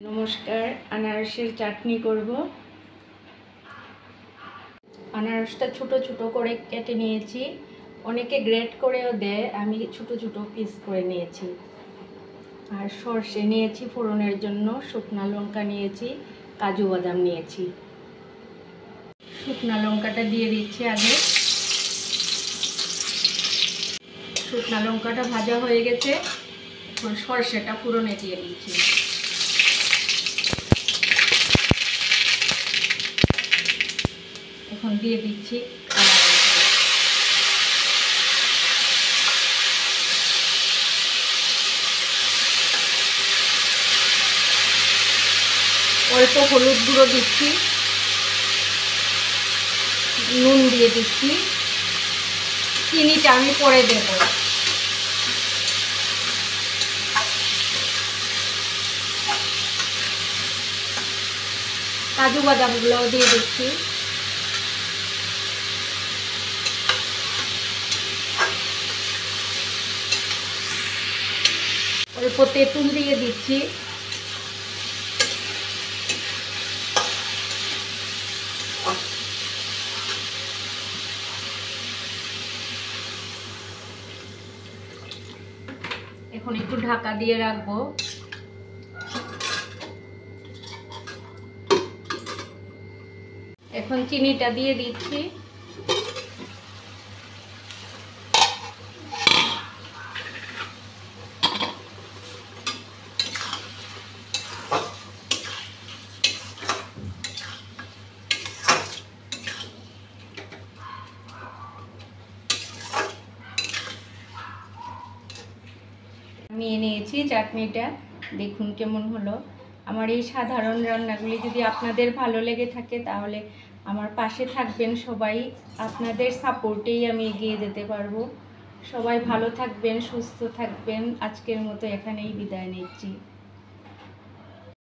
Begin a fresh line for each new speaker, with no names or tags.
নমস্কার, আনারসের চাটনি করব। আনারসটা ছোট ছোট করে কেটে নিয়েছি। অনেকে গ্রেট করেও দেয়, আমি ছোট ছোট পিস করে নিয়েছি। আর সরষে নিয়েছি ফোড়নের জন্য, শুকনো লঙ্কা নিয়েছি, কাজু বাদাম নিয়েছি। শুকনো লঙ্কাটা দিয়ে দিচ্ছি আগে। শুকনো লঙ্কাটা ভাজা হয়ে গেছে, এখন সরষেটা ফোড়নে দিয়ে দিচ্ছি। এখন দিয়ে দিচ্ছি অল্প হলুদ গুঁড়ো দিচ্ছি, নুন দিয়ে দিচ্ছি, চিনিটা আমি পরে দেব। কাজু বাদামগুলোও দিয়ে দিচ্ছি। অল্প তেঁতুল দিয়ে দিচ্ছি। এখন একটু ঢাকা দিয়ে রাখবো। এখন চিনিটা দিয়ে দিচ্ছি। নিয়ে নিয়েছি চাটনিটা, দেখুন কেমন হলো। আমার এই সাধারণ রান্নাগুলি যদি আপনাদের ভালো লেগে থাকে তাহলে আমার পাশে থাকবেন সবাই। আপনাদের সাপোর্টেই আমি এগিয়ে যেতে পারবো। সবাই ভালো থাকবেন, সুস্থ থাকবেন। আজকের মতো এখানেই বিদায় নিচ্ছি।